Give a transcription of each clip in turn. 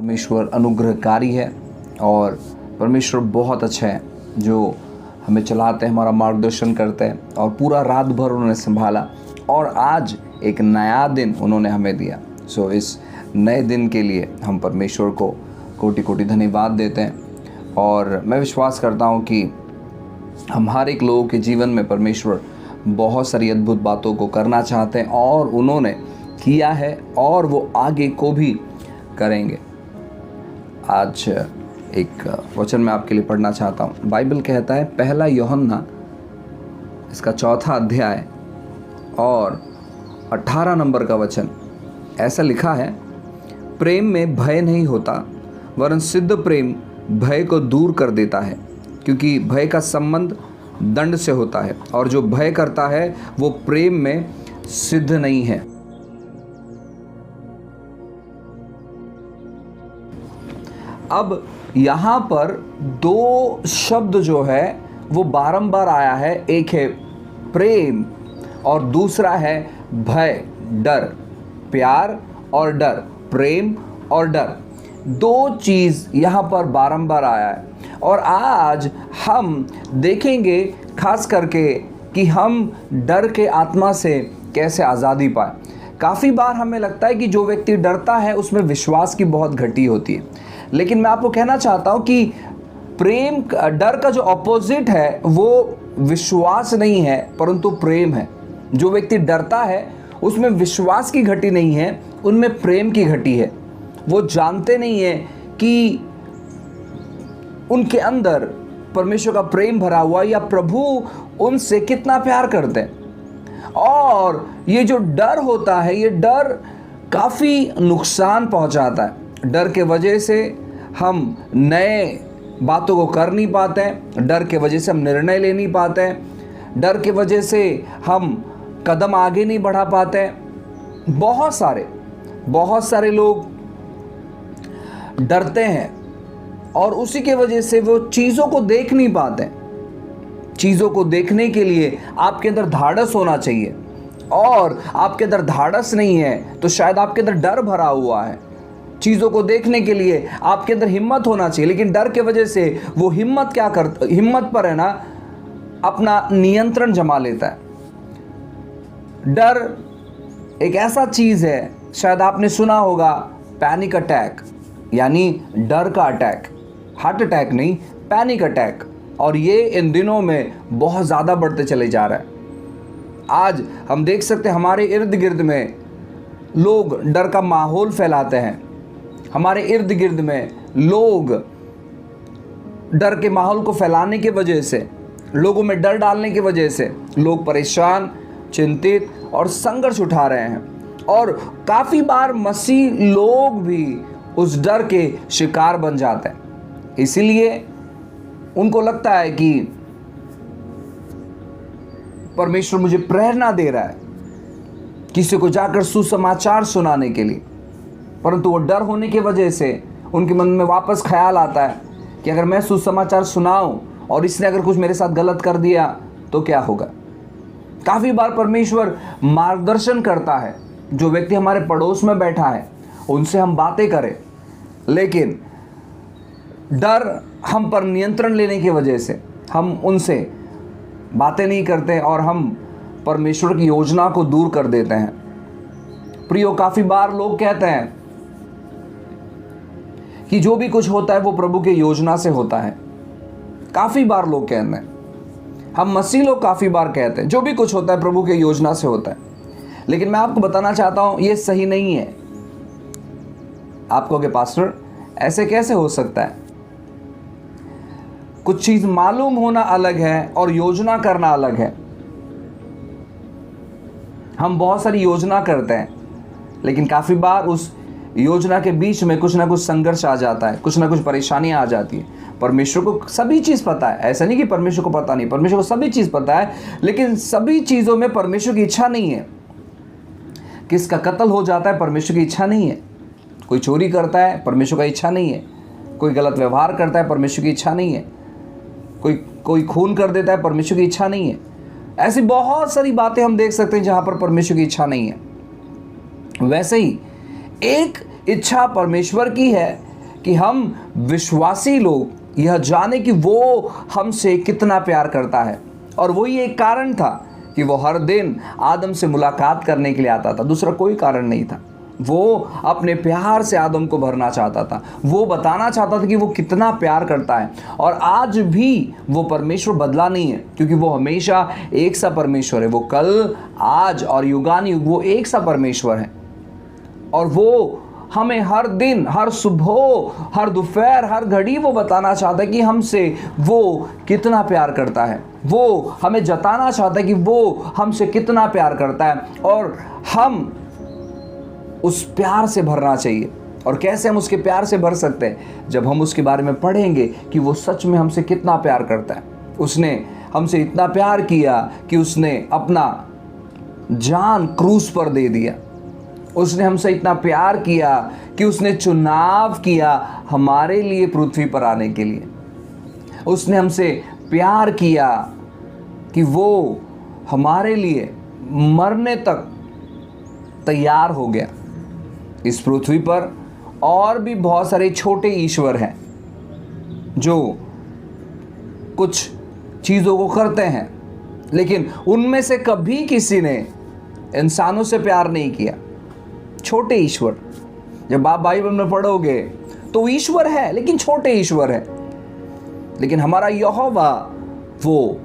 परमेश्वर अनुग्रहकारी है और परमेश्वर बहुत अच्छा है जो हमें चलाते हैं, हमारा मार्गदर्शन करते हैं और पूरा रात भर उन्होंने संभाला और आज एक नया दिन उन्होंने हमें दिया। इस नए दिन के लिए हम परमेश्वर को कोटि कोटि धन्यवाद देते हैं और मैं विश्वास करता हूँ कि हम हर एक लोगों के जीवन में परमेश्वर बहुत सारी अद्भुत बातों को करना चाहते हैं और उन्होंने किया है और वो आगे को भी करेंगे। आज एक वचन मैं आपके लिए पढ़ना चाहता हूँ। बाइबल कहता है, पहला यूहन्ना इसका 4 अध्याय और 18 नंबर का वचन ऐसा लिखा है, प्रेम में भय नहीं होता वरन सिद्ध प्रेम भय को दूर कर देता है, क्योंकि भय का संबंध दंड से होता है और जो भय करता है वो प्रेम में सिद्ध नहीं है। अब यहाँ पर 2 शब्द जो है वो बारंबार आया है, एक है प्रेम और दूसरा है भय, डर, प्यार और डर, प्रेम और डर, 2 चीज़ यहाँ पर बारंबार आया है। और आज हम देखेंगे खास करके कि हम डर के आत्मा से कैसे आज़ादी पाए। काफ़ी बार हमें लगता है कि जो व्यक्ति डरता है उसमें विश्वास की बहुत घटी होती है, लेकिन मैं आपको कहना चाहता हूँ कि प्रेम, डर का जो ऑपोजिट है वो विश्वास नहीं है परंतु प्रेम है। जो व्यक्ति डरता है उसमें विश्वास की घटी नहीं है, उनमें प्रेम की घटी है। वो जानते नहीं है कि उनके अंदर परमेश्वर का प्रेम भरा हुआ या प्रभु उनसे कितना प्यार करते हैं। और ये जो डर होता है, ये डर काफ़ी नुकसान पहुंचाता है। डर के वजह से हम नए बातों को कर नहीं पाते हैं, डर के वजह से हम निर्णय ले नहीं पाते हैं, डर के वजह से हम कदम आगे नहीं बढ़ा पाते हैं। बहुत सारे लोग डरते हैं और उसी के वजह से वो चीज़ों को देख नहीं पाते। चीज़ों को देखने के लिए आपके अंदर धाड़स होना चाहिए और आपके अंदर धाड़स नहीं है तो शायद आपके अंदर डर भरा हुआ है। चीज़ों को देखने के लिए आपके अंदर हिम्मत होना चाहिए, लेकिन डर के वजह से वो हिम्मत पर है ना अपना नियंत्रण जमा लेता है। डर एक ऐसा चीज़ है, शायद आपने सुना होगा पैनिक अटैक, यानी डर का अटैक, हार्ट अटैक नहीं, पैनिक अटैक। और ये इन दिनों में बहुत ज़्यादा बढ़ते चले जा रहा है। आज हम देख सकते हैं हमारे इर्द गिर्द में लोग डर का माहौल फैलाते हैं। हमारे इर्द गिर्द में लोग डर के माहौल को फैलाने की वजह से, लोगों में डर डालने की वजह से लोग परेशान, चिंतित और संघर्ष उठा रहे हैं। और काफ़ी बार मसीह लोग भी उस डर के शिकार बन जाते हैं। इसीलिए उनको लगता है कि परमेश्वर मुझे प्रेरणा दे रहा है किसी को जाकर सुसमाचार सुनाने के लिए, परंतु वो डर होने की वजह से उनके मन में वापस ख्याल आता है कि अगर मैं सुसमाचार सुनाऊं और इसने अगर कुछ मेरे साथ गलत कर दिया तो क्या होगा। काफ़ी बार परमेश्वर मार्गदर्शन करता है, जो व्यक्ति हमारे पड़ोस में बैठा है उनसे हम बातें करें, लेकिन डर हम पर नियंत्रण लेने की वजह से हम उनसे बातें नहीं करते और हम परमेश्वर की योजना को दूर कर देते हैं। प्रियो, काफ़ी बार लोग कहते हैं कि जो भी कुछ होता है वो प्रभु के योजना से होता है। काफ़ी बार लोग कहते हैं, हम मसीह लोग काफ़ी बार कहते हैं जो भी कुछ होता है प्रभु के योजना से होता है, लेकिन मैं आपको बताना चाहता हूँ ये सही नहीं है। आप कहोगे पास्टर ऐसे कैसे हो सकता है? कुछ चीज़ मालूम होना अलग है और योजना करना अलग है। हम बहुत सारी योजना करते हैं, लेकिन काफ़ी बार उस योजना के बीच में कुछ ना कुछ संघर्ष आ जाता है, कुछ ना कुछ परेशानियां आ जाती है। परमेश्वर को सभी चीज़ पता है, ऐसा नहीं कि परमेश्वर को पता नहीं, परमेश्वर को सभी चीज़ पता है, लेकिन सभी चीज़ों में परमेश्वर की इच्छा नहीं है। किसका कत्ल हो जाता है परमेश्वर की इच्छा नहीं है, कोई चोरी करता है परमेश्वर का इच्छा नहीं है, कोई गलत व्यवहार करता है परमेश्वर की इच्छा नहीं है, कोई खून कर देता है परमेश्वर की इच्छा नहीं है। ऐसी बहुत सारी बातें हम देख सकते हैं जहाँ पर परमेश्वर की इच्छा नहीं है। वैसे ही एक इच्छा परमेश्वर की है कि हम विश्वासी लोग यह जाने कि वो हमसे कितना प्यार करता है। और वही एक कारण था कि वो हर दिन आदम से मुलाकात करने के लिए आता था, दूसरा कोई कारण नहीं था। वो अपने प्यार से आदम को भरना चाहता था, वो बताना चाहता था कि वो कितना प्यार करता है। और आज भी वो परमेश्वर बदला नहीं है, क्योंकि वो हमेशा एक सा परमेश्वर है। वो कल, आज और युगानुयुग वो एक सा परमेश्वर है। और वो हमें हर दिन, हर सुबह, हर दोपहर, हर घड़ी वो बताना चाहता है कि हमसे वो कितना प्यार करता है। वो हमें जताना चाहता है कि वो हमसे कितना प्यार करता है, और हम उस प्यार से भरना चाहिए। और कैसे हम उसके प्यार से भर सकते हैं? जब हम उसके बारे में पढ़ेंगे कि वो सच में हमसे कितना प्यार करता है। उसने हमसे इतना प्यार किया कि उसने अपना जान क्रूस पर दे दिया। उसने हमसे इतना प्यार किया कि उसने चुनाव किया हमारे लिए पृथ्वी पर आने के लिए। उसने हमसे प्यार किया कि वो हमारे लिए मरने तक तैयार हो गया। इस पृथ्वी पर और भी बहुत सारे छोटे ईश्वर हैं जो कुछ चीज़ों को करते हैं, लेकिन उनमें से कभी किसी ने इंसानों से प्यार नहीं किया। छोटे ईश्वर, जब आप बाइबल में पढ़ोगे तो ईश्वर है, लेकिन छोटे ईश्वर है। लेकिन हमारा यहोवा वो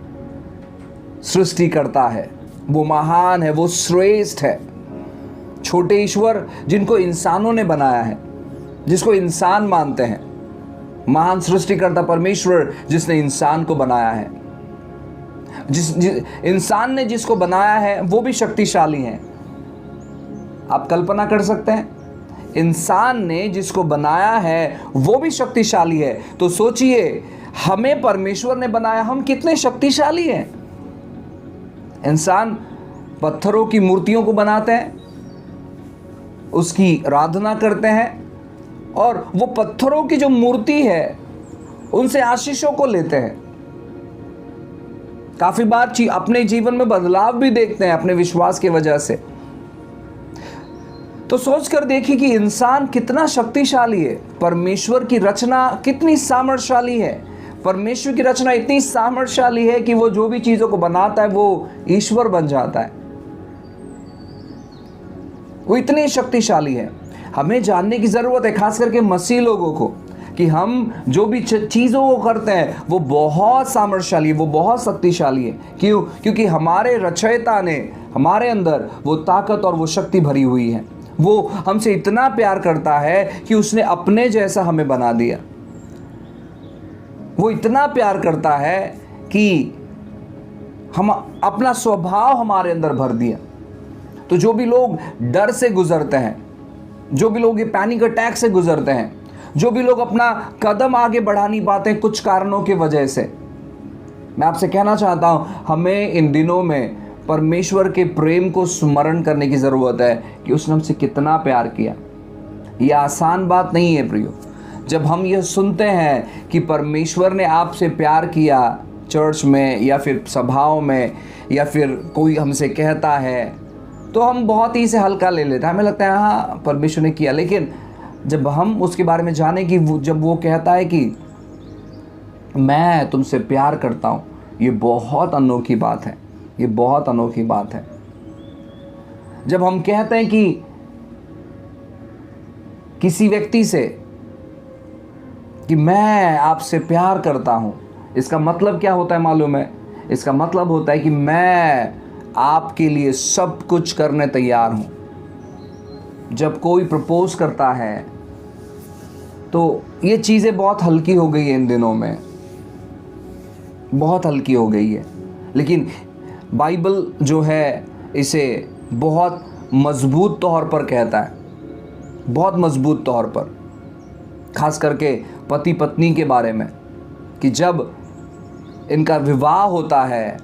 सृष्टि करता है, वो महान है, वो श्रेष्ठ है। छोटे ईश्वर जिनको इंसानों ने बनाया है, जिसको इंसान मानते हैं। महान सृष्टिकर्ता परमेश्वर जिसने इंसान को बनाया है, इंसान ने जिसको बनाया है वो भी शक्तिशाली है। आप कल्पना कर सकते हैं, इंसान ने जिसको बनाया है वो भी शक्तिशाली है। तो सोचिए, हमें परमेश्वर ने बनाया, हम कितने शक्तिशाली हैं। इंसान पत्थरों की मूर्तियों को बनाते हैं, उसकी आराधना करते हैं, और वो पत्थरों की जो मूर्ति है उनसे आशीषों को लेते हैं। काफी बार अपने जीवन में बदलाव भी देखते हैं अपने विश्वास की वजह से। तो सोचकर देखिए कि इंसान कितना शक्तिशाली है, परमेश्वर की रचना कितनी सामर्थ्यशाली है। परमेश्वर की रचना इतनी सामर्थ्यशाली है कि वो जो भी चीजों को बनाता है वो ईश्वर बन जाता है। वो इतनी शक्तिशाली है। हमें जानने की जरूरत है, खास करके मसीह लोगों को, कि हम जो भी चीज़ों को करते हैं वो बहुत सामर्थ्यशाली है, वो बहुत शक्तिशाली है। क्यों? क्योंकि हमारे रचयिता ने हमारे अंदर वो ताकत और वो शक्ति भरी हुई है। वो हमसे इतना प्यार करता है कि उसने अपने जैसा हमें बना दिया। वो इतना प्यार करता है कि हम अपना स्वभाव हमारे अंदर भर दिया। तो जो भी लोग डर से गुजरते हैं, जो भी लोग ये पैनिक अटैक से गुजरते हैं, जो भी लोग अपना कदम आगे बढ़ा नहीं पाते कुछ कारणों की वजह से, मैं आपसे कहना चाहता हूं, हमें इन दिनों में परमेश्वर के प्रेम को स्मरण करने की ज़रूरत है कि उसने हमसे कितना प्यार किया। यह आसान बात नहीं है प्रियो। जब हम यह सुनते हैं कि परमेश्वर ने आपसे प्यार किया, चर्च में या फिर सभाओं में, या फिर कोई हमसे कहता है, तो हम बहुत ही इसे हल्का ले लेते हैं। हमें लगता है हाँ परमेश्वर ने किया। लेकिन जब हम उसके बारे में जाने कि जब वो कहता है कि मैं तुमसे प्यार करता हूँ, ये बहुत अनोखी बात है। ये बहुत अनोखी बात है। जब हम कहते हैं कि किसी व्यक्ति से कि मैं आपसे प्यार करता हूँ, इसका मतलब क्या होता है मालूम है? इसका मतलब होता है कि मैं आपके लिए सब कुछ करने तैयार हूँ। जब कोई प्रपोज करता है तो ये चीज़ें बहुत हल्की हो गई है इन दिनों में, बहुत हल्की हो गई है। लेकिन बाइबल जो है इसे बहुत मजबूत तौर पर कहता है, बहुत मजबूत तौर पर, खास करके पति पत्नी के बारे में, कि जब इनका विवाह होता है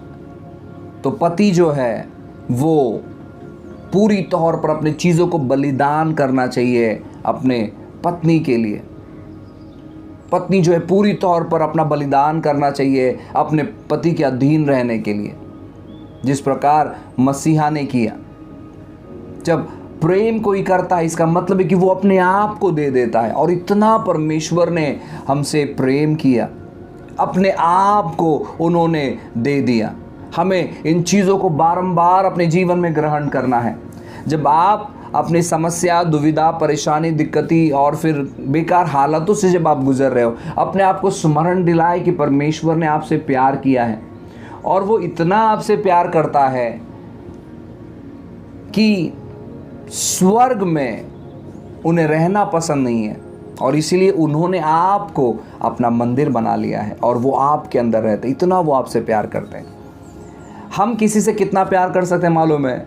तो पति जो है वो पूरी तौर पर अपनी चीज़ों को बलिदान करना चाहिए अपने पत्नी के लिए। पत्नी जो है पूरी तौर पर अपना बलिदान करना चाहिए अपने पति के अधीन रहने के लिए, जिस प्रकार मसीहा ने किया। जब प्रेम कोई करता है इसका मतलब है कि वो अपने आप को दे देता है। और इतना परमेश्वर ने हमसे प्रेम किया, अपने आप को उन्होंने दे दिया। हमें इन चीज़ों को बारंबार अपने जीवन में ग्रहण करना है। जब आप अपनी समस्या, दुविधा, परेशानी, दिक्कती और फिर बेकार हालातों से जब आप गुजर रहे हो, अपने आप को स्मरण दिलाए कि परमेश्वर ने आपसे प्यार किया है और वो इतना आपसे प्यार करता है कि स्वर्ग में उन्हें रहना पसंद नहीं है और इसीलिए उन्होंने आपको अपना मंदिर बना लिया है और वो आपके अंदर रहते। इतना वो आपसे प्यार करते हैं। हम किसी से कितना प्यार कर सकते हैं मालूम है?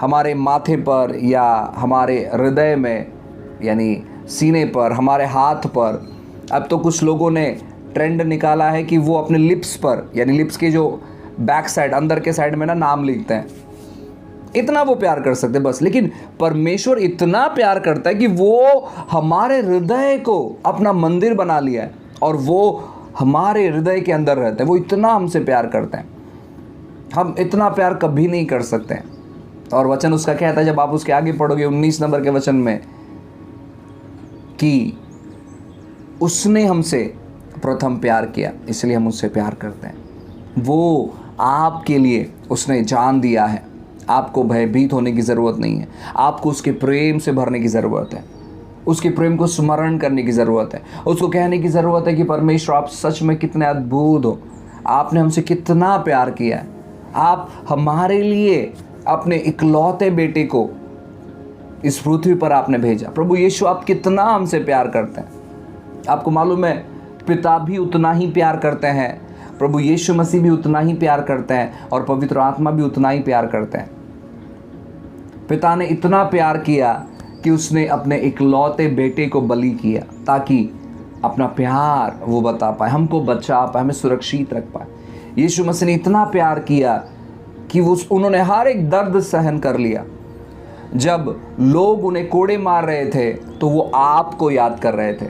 हमारे माथे पर या हमारे हृदय में, यानी सीने पर, हमारे हाथ पर। अब तो कुछ लोगों ने ट्रेंड निकाला है कि वो अपने लिप्स पर, यानी लिप्स के जो बैक साइड, अंदर के साइड में ना नाम लिखते हैं। इतना वो प्यार कर सकते बस। लेकिन परमेश्वर इतना प्यार करता है कि वो हमारे हृदय को अपना मंदिर बना लिया है और वो हमारे हृदय के अंदर रहते हैं। वो इतना हमसे प्यार करते हैं, हम इतना प्यार कभी नहीं कर सकते हैं। और वचन उसका कहता है, जब आप उसके आगे पढ़ोगे 19 नंबर के वचन में, कि उसने हमसे प्रथम प्यार किया इसलिए हम उससे प्यार करते हैं। वो आपके लिए उसने जान दिया है। आपको भयभीत होने की ज़रूरत नहीं है। आपको उसके प्रेम से भरने की ज़रूरत है। उसके प्रेम को स्मरण करने की ज़रूरत है। उसको कहने की ज़रूरत है कि परमेश्वर आप सच में कितने अद्भुत हो, आपने हमसे कितना प्यार किया है। आप हमारे लिए अपने इकलौते बेटे को इस पृथ्वी पर आपने भेजा। प्रभु यीशु, आप कितना हमसे प्यार करते हैं। आपको मालूम है, पिता भी उतना ही प्यार करते हैं, प्रभु यीशु मसीह भी उतना ही प्यार करते हैं और पवित्र आत्मा भी उतना ही प्यार करते हैं। पिता ने इतना प्यार किया कि उसने अपने इकलौते बेटे को बलि किया ताकि अपना प्यार वो बता पाए, हमको बचा पाए, हमें सुरक्षित रख पाए। यीशु मसीह ने इतना प्यार किया कि उन्होंने हर एक दर्द सहन कर लिया। जब लोग उन्हें कोड़े मार रहे थे तो वो आपको याद कर रहे थे।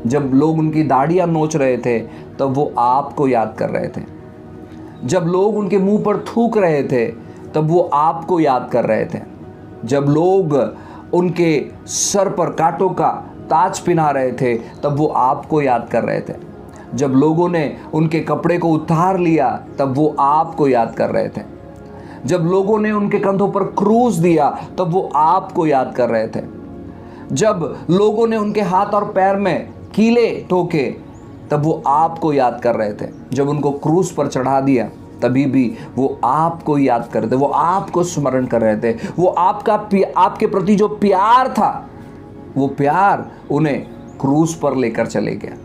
जब लोग उनकी दाढ़ियाँ नोच रहे थे तब वो आपको याद कर रहे थे। जब लोग उनके मुंह पर थूक रहे थे तब वो आपको याद कर रहे थे। जब लोग उनके सर पर कांटों का ताज पहना रहे थे तब वो आपको याद कर रहे थे। जब लोगों ने उनके कपड़े को उतार लिया तब वो आपको याद कर रहे थे। जब लोगों ने उनके कंधों पर क्रूस दिया तब वो आपको याद कर रहे थे। जब लोगों ने उनके हाथ और पैर में कीले ठोके तब वो आपको याद कर रहे थे। जब उनको क्रूस पर चढ़ा दिया तभी भी वो आपको याद कर रहे थे, वो आपको स्मरण कर रहे थे। वो आपके प्रति जो प्यार था, वो प्यार उन्हें क्रूस पर लेकर चले गया।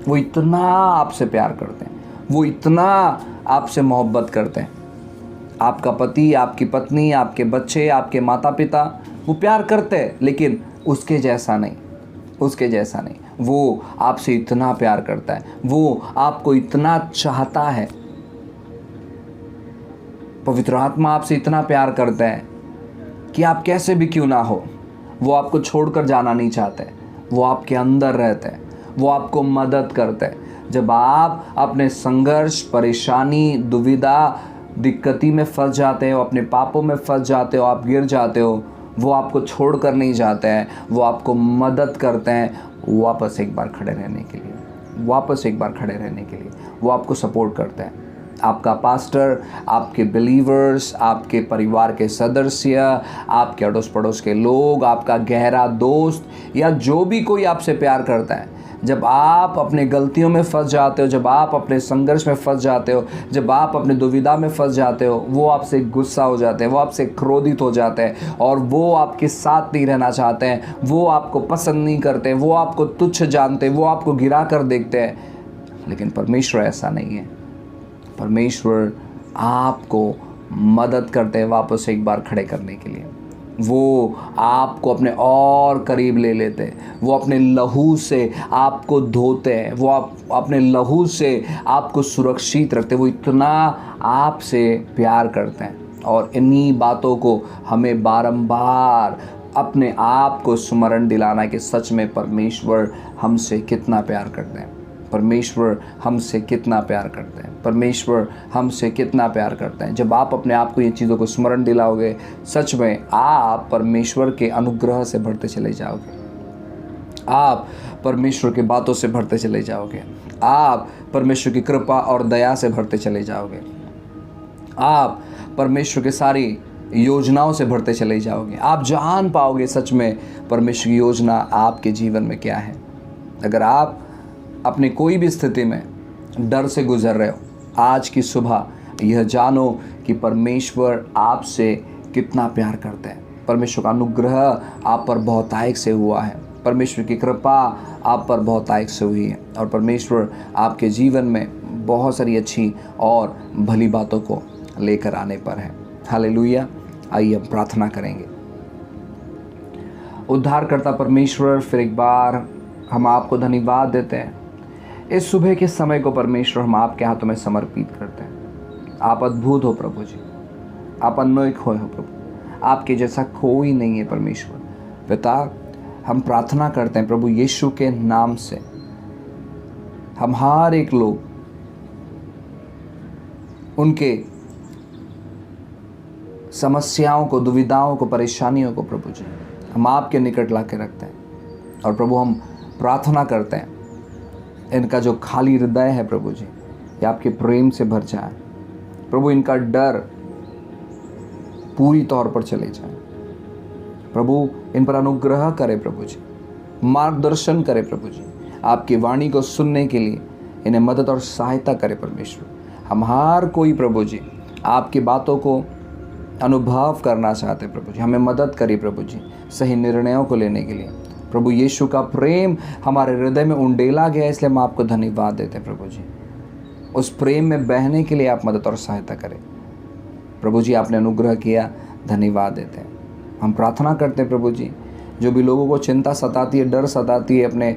वो इतना आपसे प्यार करते हैं, वो इतना आपसे मोहब्बत करते हैं। आपका पति, आपकी पत्नी, आपके बच्चे, आपके माता पिता, वो प्यार करते हैं लेकिन उसके जैसा नहीं, उसके जैसा नहीं। वो आपसे इतना प्यार करता है, वो आपको इतना चाहता है। पवित्र आत्मा आपसे इतना प्यार करता है कि आप कैसे भी क्यों ना हो, वो आपको छोड़कर जाना नहीं चाहते। वो आपके अंदर रहते हैं, वो आपको मदद करते हैं। जब आप अपने संघर्ष, परेशानी, दुविधा, दिक्कती में फंस जाते हो, अपने पापों में फंस जाते हो, आप गिर जाते हो, वो आपको छोड़कर नहीं जाते हैं। वो आपको मदद करते हैं वापस एक बार खड़े रहने के लिए, वापस एक बार खड़े रहने के लिए। वो आपको सपोर्ट करते हैं। आपका पास्टर, आपके बिलीवर्स, आपके परिवार के सदस्य, आपके अड़ोस पड़ोस के लोग, आपका गहरा दोस्त या जो भी कोई आपसे प्यार करता है, जब आप अपने गलतियों में फंस जाते हो, जब आप अपने संघर्ष में फंस जाते हो, जब आप अपने दुविधा में फंस जाते हो, वो आपसे गुस्सा हो जाते हैं, वो आपसे क्रोधित हो जाते हैं और वो आपके साथ नहीं रहना चाहते हैं। वो आपको पसंद नहीं करते, वो आपको तुच्छ जानते, वो आपको गिरा कर देखते हैं। लेकिन परमेश्वर ऐसा नहीं है। परमेश्वर आपको मदद करते हैं वापस एक बार खड़े करने के लिए। वो आपको अपने और करीब ले लेते हैं। वो अपने लहू से आपको धोते हैं। वो अपने लहू से आपको सुरक्षित रखते हैं। वो इतना आपसे प्यार करते हैं और इन्हीं बातों को हमें बारंबार अपने आप को स्मरण दिलाना कि सच में परमेश्वर हमसे कितना प्यार करते हैं। परमेश्वर हमसे कितना प्यार करते हैं, परमेश्वर हमसे कितना प्यार करते हैं। जब आप अपने आप को ये चीज़ों को स्मरण दिलाओगे, सच में आप परमेश्वर के अनुग्रह से भरते चले जाओगे, आप परमेश्वर की बातों से भरते चले जाओगे, आप परमेश्वर की कृपा और दया से भरते चले जाओगे, आप परमेश्वर की सारी योजनाओं से भरते चले जाओगे। आप जान पाओगे सच में परमेश्वर की योजना आपके जीवन में क्या है। अगर आप अपने कोई भी स्थिति में डर से गुजर रहे हो, आज की सुबह यह जानो कि परमेश्वर आपसे कितना प्यार करते हैं। परमेश्वर का अनुग्रह आप पर बहुतायत से हुआ है, परमेश्वर की कृपा आप पर बहुतायत से हुई है, और परमेश्वर आपके जीवन में बहुत सारी अच्छी और भली बातों को लेकर आने पर है। हालेलुया। आइए हम प्रार्थना करेंगे। उद्धारकर्ता परमेश्वर, फिर एक बार हम आपको धन्यवाद देते हैं। इस सुबह के समय को परमेश्वर हम आपके हाथों में समर्पित करते हैं। आप अद्भुत हो प्रभु जी, आप अनोखे हो प्रभु, आपके जैसा कोई नहीं है परमेश्वर। पिता, हम प्रार्थना करते हैं प्रभु यीशु के नाम से, हम हर एक लोग उनके समस्याओं को, दुविधाओं को, परेशानियों को प्रभु जी हम आपके निकट ला के रखते हैं। और प्रभु हम प्रार्थना करते हैं इनका जो खाली हृदय है प्रभु जी, ये आपके प्रेम से भर जाए प्रभु, इनका डर पूरी तौर पर चले जाए प्रभु, इन पर अनुग्रह करे प्रभु जी, मार्गदर्शन करे प्रभु जी, आपकी वाणी को सुनने के लिए इन्हें मदद और सहायता करे परमेश्वर। हम हर कोई प्रभु जी आपकी बातों को अनुभव करना चाहते प्रभु जी, हमें मदद करिए प्रभु जी सही निर्णयों को लेने के लिए। प्रभु यीशु का प्रेम हमारे हृदय में उंडेला गया, इसलिए हम आपको धन्यवाद देते हैं प्रभु जी। उस प्रेम में बहने के लिए आप मदद और सहायता करें प्रभु जी, आपने अनुग्रह किया, धन्यवाद देते हैं। हम प्रार्थना करते हैं प्रभु जी, जो भी लोगों को चिंता सताती है, डर सताती है, अपने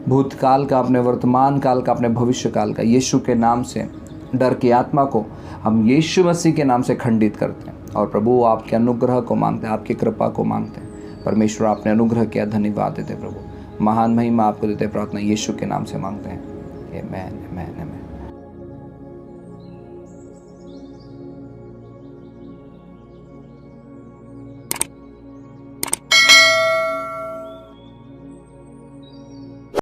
भूतकाल का, अपने वर्तमान काल का, अपने भविष्य काल का, यीशु के नाम से डर की आत्मा को हम यीशु मसीह के नाम से खंडित करते हैं। और प्रभु आपके अनुग्रह को मांगते हैं, आपकी कृपा को मांगते हैं। परमेश्वर आपने अनुग्रह किया, धन्यवाद देते प्रभु, महान महिमा आपको देते, प्रार्थना यीशु के नाम से मांगते हैं। आमेन, आमेन, आमेन।